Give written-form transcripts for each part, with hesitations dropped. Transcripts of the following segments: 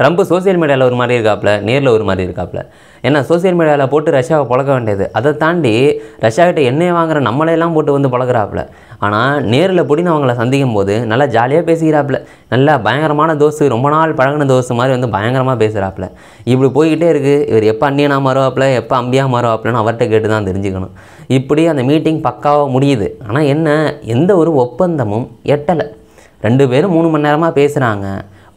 Trump social மீடியாவில் ஒரு மாதிரி இருக்காப்புல, நேரில் ஒரு மாதிரி இருக்காப்புல. ஏன்னா சோசியல் மீடியாவில் போட்டு ரஷ்யாவை பழக்க வேண்டியது, அதை தாண்டி ரஷ்யாக்கிட்ட எண்ணெய் வாங்குற நம்மளையெல்லாம் போட்டு வந்து பழகிறாப்புல. ஆனால் நேரில் புடின் அவங்கள சந்திக்கும் போது நல்லா ஜாலியாக பேசிக்கிறாப்புல, நல்லா பயங்கரமான தோசு, ரொம்ப நாள் பழகின தோசு மாதிரி வந்து பயங்கரமாக பேசுகிறாப்புல. இப்படி போய்கிட்டே இருக்குது. இவர் எப்போ அந்நியனாக மாறுவாப்புல, எப்போ அம்பியாக மாறுவாப்புலன்னு அவர்கிட்ட கேட்டு தான் தெரிஞ்சுக்கணும். இப்படி அந்த மீட்டிங் பக்காவாக முடியுது. ஆனால் என்ன, எந்த ஒரு ஒப்பந்தமும் எட்டலை. 2 பேரும் 3 மணி நேரமாக பேசுகிறாங்க.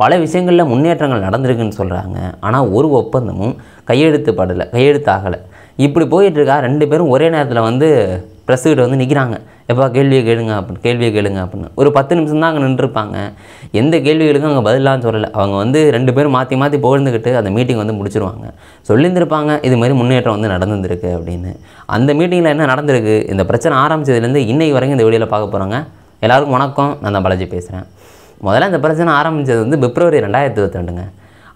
பல விஷயங்களில் முன்னேற்றங்கள் நடந்திருக்குன்னு சொல்கிறாங்க. ஆனால் ஒரு ஒப்பந்தமும் கையெழுத்தாகலை. இப்படி போயிட்டுருக்கா. 2 பேரும் ஒரே நேரத்தில் வந்து ப்ரெஸ்ஸுக்கிட்ட வந்து நிற்கிறாங்க. எப்போ கேள்வியை கேளுங்க அப்படின்னு ஒரு 10 நிமிஷம் தான் அங்கே நின்றுருப்பாங்க. எந்த கேள்விகளுக்கும் அங்கே பதிலான்னு சொல்லலை. அவங்க வந்து 2 பேரும் மாற்றி மாற்றி புகழ்ந்துக்கிட்டு அந்த மீட்டிங் வந்து முடிச்சிருவாங்க. சொல்லியிருந்திருப்பாங்க இது மாதிரி முன்னேற்றம் வந்து நடந்துருக்கு அப்படின்னு. அந்த மீட்டிங்கில் என்ன நடந்திருக்கு, இந்த பிரச்சனை ஆரம்பித்ததுலேருந்து இன்னைக்கு வரைக்கும் இந்த வீடியோவில் பார்க்க போகிறாங்க. எல்லாருக்கும் வணக்கம், நான் தான் பாலாஜி பேசுகிறேன். முதல்ல இந்த பிரச்சனை ஆரம்பித்தது வந்து பிப்ரவரி 2022ங்க.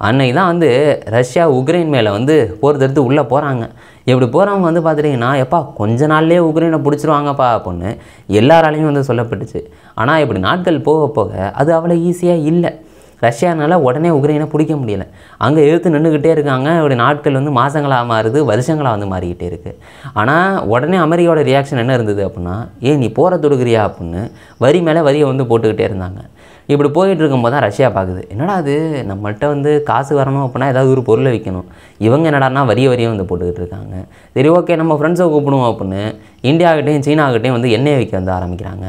அன்னைக்கு தான் வந்து ரஷ்யா உக்ரைன் மேலே வந்து போர் தடுத்து உள்ளே போகிறாங்க. இப்படி போகிறவங்க வந்து பார்த்துட்டிங்கன்னா, எப்பா கொஞ்ச நாள்லேயே உக்ரைனை பிடிச்சிருவாங்கப்பா அப்படின்னு எல்லாராலையும் வந்து சொல்லப்பட்டுச்சு. ஆனால் இப்படி நாட்கள் போக போக அது அவ்வளோ ஈஸியாக இல்லை. ரஷ்யானால் உடனே உக்ரைனை பிடிக்க முடியலை. அங்கே எதிர்த்து நின்றுக்கிட்டே இருக்காங்க. இப்படி நாட்கள் வந்து மாதங்களாக மாறுது, வருஷங்களாக வந்து மாறிக்கிட்டே இருக்குது. ஆனால் உடனே அமெரிக்காவோட ரியாக்ஷன் என்ன இருந்தது அப்படின்னா, நீ போரை தொடுக்கிறியா அப்படின்னு வரி மேலே வரியை வந்து போட்டுக்கிட்டே இருந்தாங்க. இப்படி போயிட்டு இருக்கும்போது தான் ரஷ்யா பார்க்குது, என்னடா அது நம்மள்கிட்ட வந்து காசு வரணும் அப்படின்னா ஏதாவது ஒரு பொருளை விற்கணும், இவங்க என்னடானா வரியை வந்து போட்டுக்கிட்டு இருக்காங்க. சரி ஓகே, நம்ம ஃப்ரெண்ட்ஸை கூப்பிடுவோம் அப்படின்னு இந்தியாக்கிட்டையும் சீனாக்கிட்டையும் வந்து எண்ணெய் விற்க வந்து ஆரம்பிக்கிறாங்க.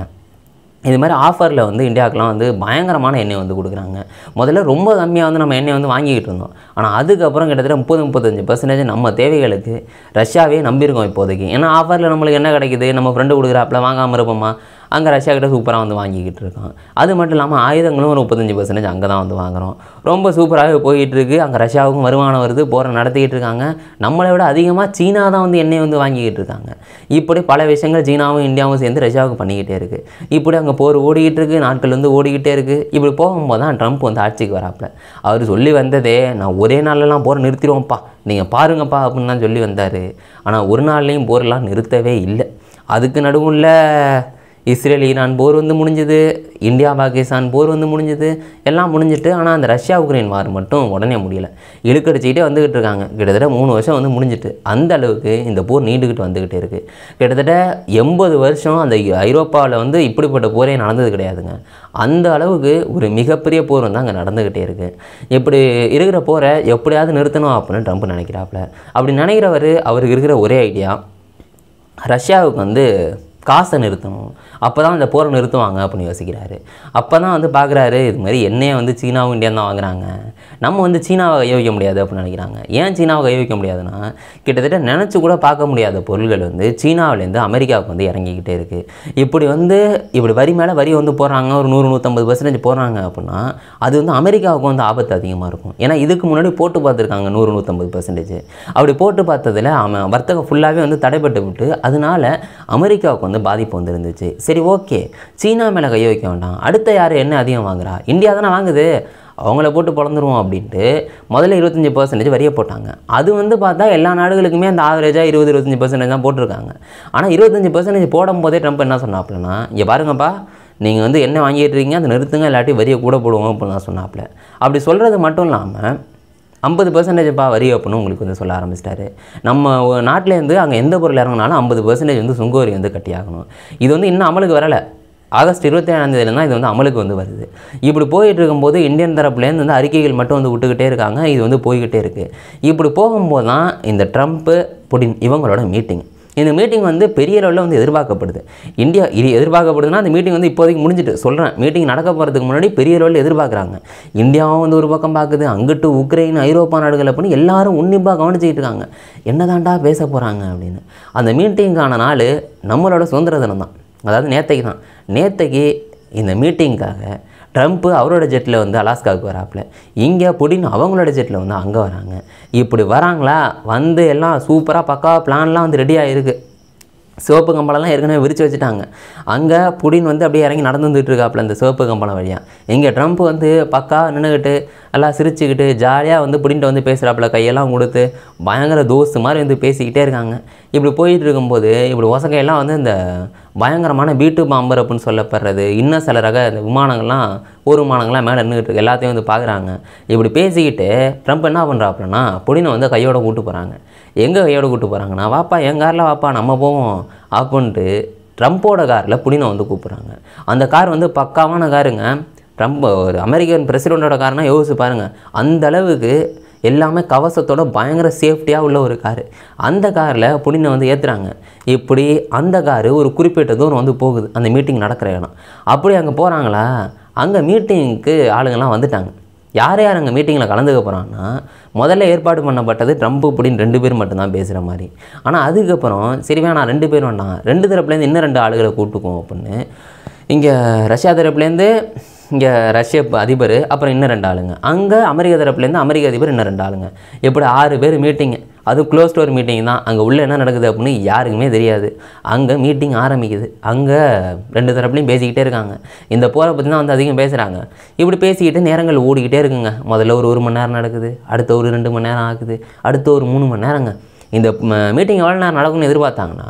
இது மாதிரி ஆஃபரில் வந்து இந்தியாவுக்குலாம் வந்து பயங்கரமான எண்ணெய் வந்து கொடுக்குறாங்க. முதல்ல ரொம்ப கம்மியாக வந்து நம்ம எண்ணெய் வந்து வாங்கிக்கிட்டு இருந்தோம். ஆனால் அதுக்கப்புறம் கிட்டத்தட்ட 30-35% நம்ம தேவைகளுக்கு ரஷ்யாவே நம்பியிருக்கோம் இப்போதைக்கு. ஏன்னா ஆஃபரில் நம்மளுக்கு என்ன கிடைக்குது, நம்ம ஃப்ரெண்டு கொடுக்குறாப்புல வாங்காமல் இருப்போமா, அங்கே ரஷ்யா கிட்ட சூப்பராக வந்து வாங்கிக்கிட்டு இருக்கோம். அது மட்டும் இல்லாமல் ஆயுதங்களும் ஒரு 35% அங்கே தான் வந்து வாங்குகிறோம். ரொம்ப சூப்பராகவே போயிட்டுருக்கு. அங்கே ரஷ்யாவுக்கும் வருமானம் வருது, போரை நடத்திக்கிட்டு இருக்காங்க. நம்மளை விட அதிகமாக சீனா தான் வந்து எண்ணெய் வந்து வாங்கிக்கிட்டு இருக்காங்க. இப்படி பல விஷயங்கள் சீனாவும் இந்தியாவும் சேர்ந்து ரஷ்யாவுக்கு பண்ணிக்கிட்டே இருக்குது. இப்படி அங்கே போர் ஓடிக்கிட்டு இருக்குது, நாட்கள் வந்து ஓடிக்கிட்டே இருக்குது. இப்படி போகும்போது தான் ட்ரம்ப் வந்து ஆட்சிக்கு வராப்புல. அவர் சொல்லி வந்ததே, நான் ஒரே நாள்லலாம் போரை நிறுத்திடுவோம்ப்பா, நீங்கள் பாருங்கப்பா அப்படின்னு தான் சொல்லி வந்தார். ஆனால் ஒரு நாள்லேயும் போரெலாம் நிறுத்தவே இல்லை. அதுக்கு நடுவில் இஸ்ரேல் ஈரான் போர் வந்து முடிஞ்சுது, இந்தியா பாகிஸ்தான் போர் வந்து முடிஞ்சுது, எல்லாம் முடிஞ்சிட்டு. ஆனால் அந்த ரஷ்யா உக்ரைன் வார் மட்டும் உடனே முடியலை. இழுக்கடிச்சிக்கிட்டே வந்துக்கிட்டு இருக்காங்க. கிட்டத்தட்ட 3 வருஷம் வந்து முடிஞ்சிட்டு. அந்த அளவுக்கு இந்த போர் நீண்டுக்கிட்டு வந்துக்கிட்டே இருக்குது. கிட்டத்தட்ட 80 வருஷம் அந்த ஐரோப்பாவில் வந்து இப்படிப்பட்ட போரே நடந்தது கிடையாதுங்க. அந்த அளவுக்கு ஒரு மிகப்பெரிய போர் வந்து அங்கே நடந்துக்கிட்டே இருக்குது. இப்படி இருக்கிற போரை எப்படியாவது நிறுத்தணும் அப்படின்னு ட்ரம்ப் நினைக்கிறாப்புல. அப்படி நினைக்கிறவர், அவருக்கு இருக்கிற ஒரே ஐடியா, ரஷ்யாவுக்கு வந்து காசை நிறுத்தணும், அப்போ தான் அந்த போரை நிறுத்துவாங்க அப்படின்னு யோசிக்கிறாரு. அப்போ தான் வந்து பார்க்குறாரு, இது மாதிரி எண்ணெயை வந்து சீனாவும் இந்தியா தான் வாங்குறாங்க, நம்ம வந்து சீனாவை கை வைக்க முடியாது அப்படின்னு நினைக்கிறாங்க. ஏன் சீனாவை கை வைக்க முடியாதுன்னா, கிட்டத்தட்ட நினச்சி கூட பார்க்க முடியாத பொருள்கள் வந்து சீனாவிலேருந்து அமெரிக்காவுக்கு வந்து இறங்கிக்கிட்டே இருக்குது. இப்படி வரி மேலே வரி வந்து போடுறாங்க, ஒரு 100-150% போடுறாங்க அப்படின்னா அது வந்து அமெரிக்காவுக்கு வந்து ஆபத்து அதிகமாக இருக்கும். ஏன்னா இதுக்கு முன்னாடி போட்டு பார்த்துருக்காங்க 100-150%. அப்படி போட்டு பார்த்ததில் வர்த்தகம் ஃபுல்லாகவே வந்து தடைப்பட்டு விட்டு, அதனால அமெரிக்காவுக்கு வந்து பாதிப்பு வந்து இருந்துச்சு. சரி ஓகே, சீனா மேலே கை வைக்க வேண்டாம், அடுத்த யார் என்ன அதிகம் வாங்குறா, இந்தியா தானே வாங்குது, அவங்கள போட்டு பிறந்துருவோம் அப்படின்ட்டு முதல்ல 25% வரியை போட்டாங்க. அது வந்து பார்த்தா எல்லா நாடுகளுக்குமே அந்த ஆவரேஜாக 20-25% தான் போட்டிருக்காங்க. ஆனால் 25% போடும்போதே ட்ரம்ப் என்ன சொன்னாப்புலன்னா, இங்கே பாருங்கப்பா, நீங்கள் வந்து என்ன வாங்கிட்டு இருக்கீங்க, அதை நிறுத்துங்க, இல்லாட்டி வரியை கூட போடுவோம் அப்படின்னு தான் சொன்னாப்புல. அப்படி சொல்கிறது மட்டும் இல்லாமல் 50% வரி அப்படின்னு உங்களுக்கு வந்து சொல்ல ஆரம்பிச்சிட்டாரு. நம்ம நாட்டிலேருந்து அங்கே எந்த பொருள் இறங்கினாலும் 50% வந்து சுங்க வரி வந்து கட்டியாகணும். இது வந்து இன்னும் அமலுக்கு வரலை. ஆகஸ்ட் 27 தான் இது வந்து அமலுக்கு வந்து வருது. இப்படி போயிட்டு இருக்கும்போது இந்தியன் தரப்புலேருந்து வந்து அறிக்கைகள் மட்டும் வந்து விட்டுக்கிட்டே இருக்காங்க. இது வந்து போய்கிட்டே இருக்குது. இப்படி போகும்போது தான் இந்த ட்ரம்ப்பு புடின் இவங்களோட மீட்டிங். இந்த மீட்டிங் வந்து பெரிய லெவலில் வந்து எதிர்பார்க்கப்படுது. இது எதிர்பார்க்கப்படுதுன்னா அந்த மீட்டிங் வந்து இப்போதைக்கு முடிஞ்சிட்டு சொல்கிறேன். மீட்டிங் நடக்க போகிறதுக்கு முன்னாடி பெரிய லெவலில் எதிர்பார்க்குறாங்க. இந்தியாவும் வந்து ஒரு பக்கம் பார்க்குது, அங்கிட்டு உக்ரைன், ஐரோப்பா நாடுகள் அப்படின்னு எல்லாரும் உன்னிப்பாக கவனிச்சிக்கிட்டு இருக்காங்க. என்னதான்டா பேச போகிறாங்க அப்படின்னு. அந்த மீட்டிங்கான நாள் நம்மளோட சுதந்திர தினம் தான், அதாவது நேற்றைக்கு இந்த மீட்டிங்காக ட்ரம்ப்பு அவரோட ஜெட்டில் வந்து அலாஸ்காவுக்கு வராப்புல. இங்கே புடின் அவங்களோட ஜெட்டில் வந்து அங்கே வராங்க. இப்படி வராங்களா, வந்து எல்லாம் சூப்பராக பக்காவாக பிளான்லாம் வந்து ரெடியாக இருக்குது. சிவப்பு கம்பளம்லாம் ஏற்கனவே விரித்து வச்சுட்டாங்க. அங்கே புடின் வந்து அப்படியே இறங்கி நடந்து வந்துட்டு இருக்காப்புல அந்த சிவப்பு கம்பளம் வழியாக. இங்கே ட்ரம்ப் வந்து பக்கா நின்றுக்கிட்டு எல்லாம் சிரிச்சுக்கிட்டு ஜாலியாக வந்து புடின்ட்டு வந்து பேசுகிறாப்புல, கையெல்லாம் கொடுத்து பயங்கர தோஸ்து மாதிரி வந்து பேசிக்கிட்டே இருக்காங்க. இப்படி போயிட்டு இருக்கும்போது இப்படி ஒசக்கையெல்லாம் வந்து இந்த பயங்கரமான பீட்டு பாம்பர் அப்படின்னு சொல்லப்படுறது இன்னும் சில ரக இந்த விமானங்கள்லாம் போர் விமானங்கள்லாம் மேலே நின்றுட்டு இருக்கு, எல்லாத்தையும் வந்து பார்க்குறாங்க. இப்படி பேசிக்கிட்டு ட்ரம்ப் என்ன பண்ணுறாப்புலன்னா புடினை வந்து கையோட கூப்பிட்டு போகிறாங்க. எங்கே கையோட கூப்பிட்டு போகிறாங்கன்னா, வாப்பா என் காரில் வாப்பா நம்ம போவோம் அப்படின்ட்டு ட்ரம்ப்போட காரில் புடினை வந்து கூப்பிட்றாங்க. அந்த கார் வந்து பக்காவான காருங்க. ட்ரம்ப் ஒரு அமெரிக்கன் பிரசிடெண்ட்டோட கார்னால் யோசிச்சு பாருங்கள். அந்த அளவுக்கு எல்லாமே கவசத்தோட பயங்கர சேஃப்டியாக உள்ள ஒரு காரு. அந்த காரில் புடினை வந்து ஏற்றுறாங்க. இப்படி அந்த காரு ஒரு குறிப்பிட்ட தூரம் வந்து போகுது, அந்த மீட்டிங் நடக்கிற இடம். அப்படி அங்கே போகிறாங்களா, அங்கே மீட்டிங்க்கு ஆளுங்கள்லாம் வந்துட்டாங்க. யார் யார் அங்கே மீட்டிங்கில் கலந்துக்க போகிறாங்கன்னா, முதல்ல ஏற்பாடு பண்ணப்பட்டது ட்ரம்ப் புடின் 2 பேர் மட்டும்தான் பேசுகிற மாதிரி. ஆனால் அதுக்கப்புறம் சரி வேணாம் 2 பேர் வேண்டாம், 2 தரப்புலேருந்து இன்னும் 2 ஆளுகளை கூப்பிட்டுக்குவோம் அப்படின்னு இங்கே ரஷ்யா தரப்புலேருந்து இங்கே ரஷ்ய அதிபர், அப்புறம் இன்னும் 2 ஆளுங்க, அங்கே அமெரிக்க தரப்புலேருந்து அமெரிக்க அதிபர் இன்னும் 2 ஆளுங்க, இப்படி 6 பேர் மீட்டிங்கு. அது க்ளோஸ் டோர் மீட்டிங் தான். அங்கே உள்ளே என்ன நடக்குது அப்படின்னு யாருக்குமே தெரியாது. அங்கே மீட்டிங் ஆரம்பிக்குது. அங்கே 2 தரப்புலையும் பேசிக்கிட்டே இருக்காங்க. இந்த போரை பற்றி தான் வந்து அதிகம் பேசுகிறாங்க. இப்படி பேசிக்கிட்டு நேரங்கள் ஓடிக்கிட்டே இருக்குங்க. முதல்ல ஒரு 1 மணி நேரம் நடக்குது, அடுத்த ஒரு 2 மணி நேரம் ஆகுது, அடுத்த ஒரு 3 மணி நேரங்க. இந்த மீட்டிங் எவ்வளோ நேரம் நடக்கும்னு எதிர்பார்த்தாங்கன்னா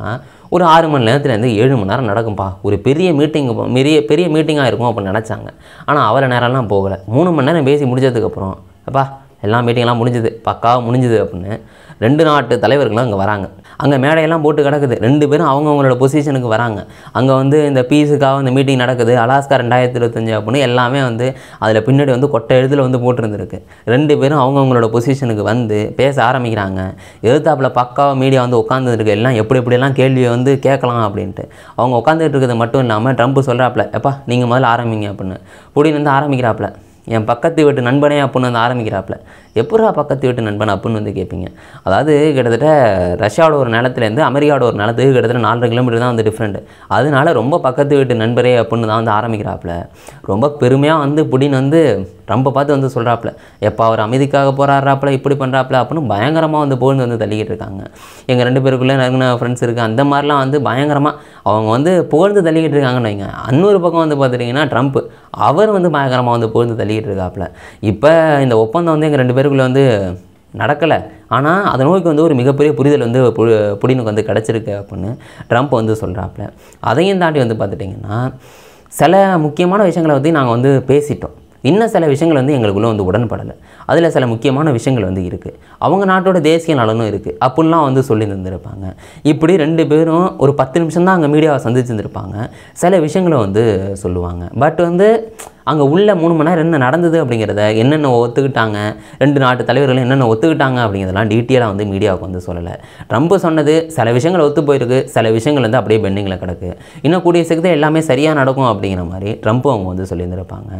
ஒரு 6 மணி நேரத்துலேருந்து 7 மணி நேரம் நடக்கும்பா. ஒரு பெரிய மீட்டிங்காக இருக்கும் அப்படின்னு நினச்சாங்க. ஆனால் அவ்வளோ நேரம்லாம் போகலை. 3 மணி நேரம் பேசி முடிஞ்சதுக்கப்புறம் அப்பா எல்லாம் மீட்டிங்லாம் முடிஞ்சுது, பக்காவாக முடிஞ்சுது அப்படின்னு 2 நாட்டு தலைவர்களும் அங்கே வராங்க. அங்கே மேடையெல்லாம் போட்டு கிடக்குது. 2 பேரும் அவங்கவுங்களோட பொசிஷனுக்கு வராங்க. அங்கே வந்து இந்த பீஸுக்காக இந்த மீட்டிங் நடக்குது, அலாஸ்கா 2025 அப்படின்னு எல்லாமே வந்து அதில் பின்னாடி வந்து கொட்டை எழுதில் வந்து போட்டிருந்துருக்கு. 2 பேரும் அவங்கவுங்களோட பொசிஷனுக்கு வந்து பேச ஆரம்பிக்கிறாங்க. எதிர்த்தாப்பில் பக்காவாக மீடியா வந்து உட்காந்துருக்கு, எல்லாம் எப்படியெல்லாம் கேள்வியை வந்து கேட்கலாம் அப்படின்ட்டு. அவங்க உட்காந்துட்டு இருக்கிறது மட்டும் இல்லாமல் ட்ரம்ப் சொல்கிறாப்புல, எப்பா நீங்கள் முதல்ல ஆரம்பிங்க அப்படின்னு. புடின் வந்து ஆரம்பிக்கிறாப்புல, என் பக்கத்து வீட்டு நண்பனே அப்படின்னு வந்து ஆரம்பிக்கிறாப்புல. எப்படா பக்கத்து வீட்டு நண்பன் அப்படின்னு வந்து கேட்பீங்க. அதாவது கிட்டத்தட்ட ரஷ்யாவோட ஒரு நிலத்துலேருந்து அமெரிக்காவோட ஒரு நிலத்துக்கு கிட்டத்தட்ட 4 கிலோமீட்டர் தான் வந்து டிஃப்ரெண்ட். அதனால ரொம்ப பக்கத்து வீட்டு நண்பரே அப்படின்னு தான் வந்து ஆரம்பிக்கிறாப்புல. ரொம்ப பெருமையாக வந்து புடின் வந்து ட்ரம்பை பார்த்து வந்து சொல்கிறாப்புல, எப்போ அவர் அமைதிக்காக போராடுறாப்புல, இப்படி பண்ணுறாப்புல அப்படின்னு பயங்கரமாக வந்து புகழ்ந்து வந்து தள்ளிக்கிட்டு இருக்காங்க. எங்கள் 2 பேருக்குள்ளே நெருங்கின ஃப்ரெண்ட்ஸ் இருக்குது, அந்த மாதிரிலாம் வந்து பயங்கரமாக அவங்க வந்து புகழ்ந்து தள்ளிக்கிட்டு இருக்காங்கன்னு வைங்க. இன்னொரு பக்கம் வந்து பார்த்துட்டிங்கன்னா ட்ரம்ப் அவர் வந்து பயங்கரமாக வந்து புகழ்ந்து தள்ளிக்கிட்டு இருக்காப்புல. இப்போ இந்த ஒப்பந்தம் வந்து எங்கள் 2 பேருக்குள்ளே வந்து நடக்கலை, ஆனால் அதை நோக்கி வந்து ஒரு மிகப்பெரிய புரிதல் வந்து புடினுக்கு வந்து கிடச்சிருக்கு அப்படின்னு ட்ரம்ப் வந்து சொல்கிறாப்புல. அதையும் தாண்டி வந்து பார்த்துட்டிங்கன்னா சில முக்கியமான விஷயங்களை பற்றி நாங்கள் வந்து பேசிட்டோம். இன்னும் சில விஷயங்கள் வந்து எங்களுக்குள்ளே வந்து உடன்படலை. அதில் சில முக்கியமான விஷயங்கள் வந்து இருக்குது, அவங்க நாட்டோட தேசிய நலனும் இருக்குது அப்படின்லாம் வந்து சொல்லி தந்துருப்பாங்க. இப்படி 2 பேரும் ஒரு 10 நிமிஷம் தான் அங்கே மீடியாவை சந்திச்சுருந்துருப்பாங்க. சில விஷயங்களை வந்து சொல்லுவாங்க. பட் வந்து அங்கே உள்ள 3 மணி நேரம் என்ன நடந்தது அப்படிங்கிறத, என்னென்ன ஒத்துக்கிட்டாங்க, 2 நாட்டு தலைவர்கள் என்னென்ன ஒத்துக்கிட்டாங்க அப்படிங்கிறதெல்லாம் டீட்டெயிலாக வந்து மீடியாவுக்கு வந்து சொல்லலை. ட்ரம்ப் சொன்னது சில விஷயங்கள் ஒத்து போயிருக்கு, சில விஷயங்கள் வந்து அப்படியே பெண்டிங்கில் கிடக்கு, இன்னும் கூடிய சீக்கிரத்தில் எல்லாமே சரியாக நடக்கும் அப்படிங்கிற மாதிரி ட்ரம்ப் அவங்க வந்து சொல்லியிருந்திருப்பாங்க.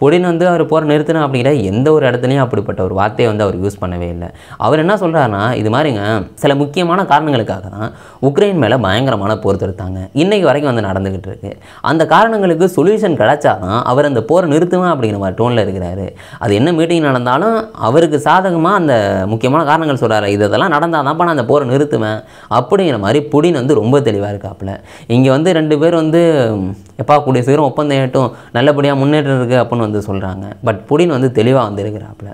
புடின் வந்து அவர் போகிற நிறுத்தணும் அப்படிங்கிற எந்த ஒரு இடத்துலையும் அப்படிப்பட்ட ஒரு வார்த்தையை வந்து அவர் யூஸ் பண்ணவே இல்லை. அவர் என்ன சொல்கிறாருன்னா, இது மாதிரிங்க சில முக்கியமான காரணங்களுக்காக தான் உக்ரைன் மேலே பயங்கரமான போர் தொடுத்தாங்க, இன்றைக்கு வரைக்கும் வந்து நடந்துக்கிட்டு இருக்கு. அந்த காரணங்களுக்கு சொல்யூஷன் கிடைச்சாதான் அவர் அந்த போரை நிறுத்துவேன் அப்படிங்கிற மாதிரி டோனில் இருக்கிறாரு. அது என்ன மீட்டிங் நடந்தாலும் அவருக்கு சாதகமாக அந்த முக்கியமான காரணங்கள் சொல்கிறாரு. இதெல்லாம் நடந்தால் தான்ப்பா நான் அந்த போரை நிறுத்துவேன் அப்படிங்கிற மாதிரி புடின் வந்து ரொம்ப தெளிவாக இருக்காப்புல. இங்கே வந்து 2 பேர் வந்து எப்பா கூடிய சீக்கிரம் ஒப்பந்தம் ஏட்டும், நல்லபடியாக முன்னேற்றம் இருக்குது அப்படின்னு வந்து சொல்கிறாங்க. பட் புடின் வந்து தெளிவாக வந்து இருக்கிறாப்புல.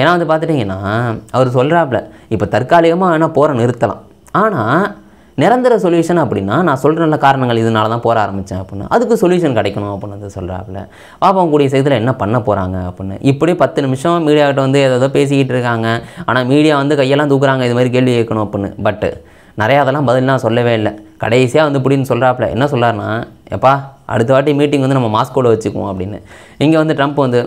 ஏன்னா வந்து பார்த்துட்டிங்கன்னா அவர் சொல்கிறாப்புல, இப்போ தற்காலிகமாக வேணால் போரை நிறுத்தலாம், ஆனால் நிரந்தர சொல்யூஷன் அப்படின்னா நான் சொல்கிற நல்ல காரணங்கள் இதனால தான் போற ஆரம்பித்தேன் அப்படின்னு, அதுக்கு சொல்யூஷன் கிடைக்கணும் அப்படின்னு வந்து சொல்கிறாப்புல. பாப்போம் கூடிய சீக்கிரத்தில் என்ன பண்ண போகிறாங்க அப்படின்னு. இப்படி 10 நிமிஷம் மீடியாக்கிட்ட வந்து ஏதோ பேசிக்கிட்டு இருக்காங்க. ஆனால் மீடியா வந்து கையெல்லாம் தூக்குறாங்க இது மாதிரி கேள்வி கேட்கணும் அப்படின்னு. பட்டு நிறையா அதெல்லாம் பதிலாம் சொல்லவே இல்லை. கடைசியாக வந்து புடின்னு சொல்கிறாப்புல, என்ன சொல்கிறாருன்னா, எப்பா அடுத்த வாட்டி மீட்டிங் வந்து நம்ம மாஸ்கோவில் வச்சுக்குவோம் அப்படின்னு. இங்கே வந்து ட்ரம்ப் வந்து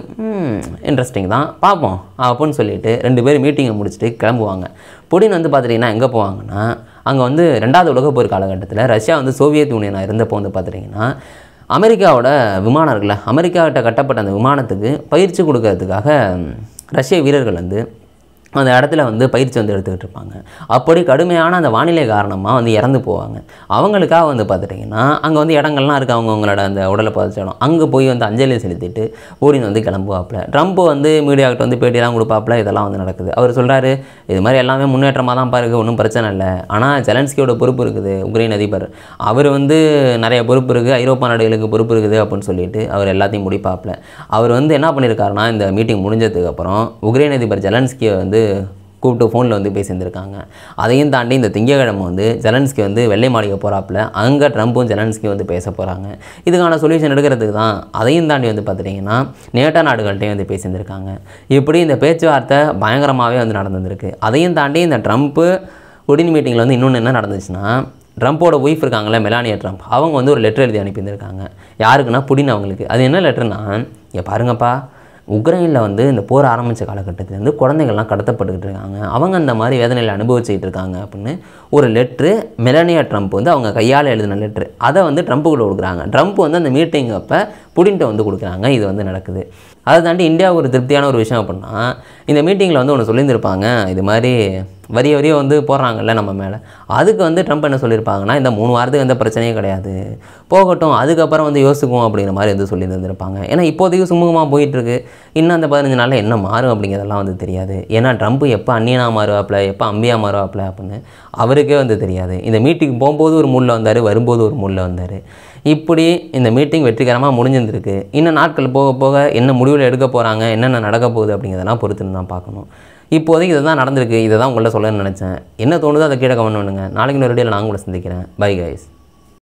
இன்ட்ரெஸ்டிங் தான் பார்ப்போம் அப்படின்னு சொல்லிட்டு 2 பேர் மீட்டிங்கை முடிச்சுட்டு கிளம்புவாங்க. புடின் வந்து பார்த்துட்டிங்கன்னா எங்கே போவாங்கன்னா, அங்கே வந்து 2வது உலகப்போர் காலகட்டத்தில் ரஷ்யா வந்து சோவியத் யூனியனாக இருந்தப்போ வந்து பார்த்துட்டிங்கன்னா அமெரிக்காவோட விமானம் இருக்குல்ல, அமெரிக்காவிட்ட கட்டப்பட்ட அந்த விமானத்துக்கு பயிற்சி கொடுக்கறதுக்காக ரஷ்ய வீரர்கள் வந்து அந்த இடத்துல வந்து பயிற்சி வந்து எடுத்துக்கிட்டு இருப்பாங்க. அப்படி கடுமையான அந்த வானிலை காரணமாக வந்து இறந்து போவாங்க. அவங்களுக்காக வந்து பார்த்துட்டிங்கன்னா அங்கே வந்து இடங்கள்லாம் இருக்குது, அவங்களோட அந்த உடலை பதிச்ச இடம். அங்கே போய் வந்து அஞ்சலி செலுத்திட்டு ஓடின்னு வந்து கிளம்புவாப்பில். ட்ரம்ப் வந்து மீடியாக்கிட்ட வந்து பேட்டியெல்லாம் கொடுப்பாப்பில். இதெல்லாம் வந்து நடக்குது. அவர் சொல்கிறாரு, இது மாதிரி எல்லாமே முன்னேற்றமாக தான் இருக்குது, ஒன்றும் பிரச்சனை இல்லை. ஆனால் ஜெலன்ஸ்கியோட பொறுப்பு இருக்குது, உக்ரைன் அதிபர் அவர் வந்து நிறைய பொறுப்பு இருக்குது, ஐரோப்பா நாடுகளுக்கு பொறுப்பு இருக்குது அப்படின்னு சொல்லிட்டு அவர் எல்லாத்தையும் முடிப்பாப்பில். அவர் வந்து என்ன பண்ணியிருக்காருன்னா, இந்த மீட்டிங் முடிஞ்சதுக்கப்புறம் உக்ரைன் அதிபர் ஜெலன்ஸ்கியை வந்து கூப்பிட்டு ஃபோனில் வந்து பேசியிருந்திருக்காங்க. அதையும் தாண்டி இந்த திங்கட்கிழமை வந்து ஜெலன்ஸ்கி வந்து வெள்ளை மாளிகை போகிறாப்புல. அங்கே ட்ரம்ப்பும் ஜெலன்ஸ்கியும் வந்து பேச போகிறாங்க. இதுக்கான சொல்யூஷன் எடுக்கிறதுக்கு தான். அதையும் தாண்டி வந்து பார்த்துட்டிங்கன்னா நேட்டோ நாடுகள்கிட்டையும் வந்து பேசியிருந்திருக்காங்க. இப்படி இந்த பேச்சுவார்த்தை பயங்கரமாகவே வந்து நடந்துருக்கு. அதையும் தாண்டி இந்த ட்ரம்ப்பு புடின் மீட்டிங்கில் வந்து இன்னொன்று என்ன நடந்துச்சுன்னா, ட்ரம்ப்போட ஒய்ஃப் இருக்காங்களே மெலானியா ட்ரம்ப், அவங்க வந்து ஒரு லெட்டர் எழுதி அனுப்பியிருந்திருக்காங்க. யாருக்குன்னா புடின் அவங்களுக்கு. அது என்ன லெட்டர்னா, இங்கே பாருங்கப்பா, உக்ரைனில் வந்து இந்த போர் ஆரம்பித்த காலகட்டத்திலேருந்து குழந்தைகள்லாம் கடத்தப்பட்டுக்கிட்டு இருக்காங்க, அவங்க அந்த மாதிரி வேதனையில் அனுபவிச்சுக்கிட்டு இருக்காங்க அப்படின்னு ஒரு லெட்ரு மெலானியா ட்ரம்ப் வந்து அவங்க கையால் எழுதின லெட்ரு. அதை வந்து ட்ரம்ப்புக்குள்ள கொடுக்குறாங்க. ட்ரம்ப் வந்து அந்த மீட்டிங் அப்போ புடின்ட்ட வந்து கொடுக்குறாங்க. இது வந்து நடக்குது. அதை தாண்டி இந்தியாவுக்கு ஒரு திருப்தியான ஒரு விஷயம் அப்படின்னா, இந்த மீட்டிங்கில் வந்து ஒன்று சொல்லியிருந்திருப்பாங்க, இது மாதிரி வரிய வந்து போடுறாங்கல்ல நம்ம மேலே, அதுக்கு வந்து ட்ரம்ப் என்ன சொல்லியிருப்பாங்கன்னா, இந்த 3 வாரத்துக்கு எந்த பிரச்சனையும் கிடையாது, போகட்டும், அதுக்கப்புறம் வந்து யோசிக்குவோம் அப்படிங்கிற மாதிரி வந்து சொல்லியிருந்திருப்பாங்க. ஏன்னா இப்போதைக்கு சுமூகமாக போயிட்டுருக்கு. இன்னும் அந்த 15 நாளில் என்ன மாறும் அப்படிங்கிறதெல்லாம் வந்து தெரியாது. ஏன்னா ட்ரம்ப் எப்போ அந்நியனாக மாறுவாப்பில், எப்போ அம்பியாக மாறுவாப்பில் அப்படின்னு அவருக்கே வந்து தெரியாது. இந்த மீட்டிங் போகும்போது ஒரு மூடில் வந்தார், வரும்போது ஒரு மூடில் வந்தார். இப்படி இந்த மீட்டிங் வெற்றிகரமாக முடிஞ்சிருந்திருக்கு. இன்னும் நாட்கள் போக போக என்ன முடிவில் எடுக்க போகிறாங்க, என்னென்ன நடக்க போகுது அப்படிங்கிறதெல்லாம் பொறுத்துன்னு தான் பார்க்கணும். இப்போதைக்கு இதை தான் நடந்திருக்கு. இதை தான் உங்கள்கிட்ட சொல்லணும்னு நினச்சேன். என்ன தோணுதோ அதை கீழே கமெண்ட் பண்ணுங்கள். நாளைக்கு இன்னொரு வீடியோவில் நான் உங்களை சந்திக்கிறேன். Bye guys.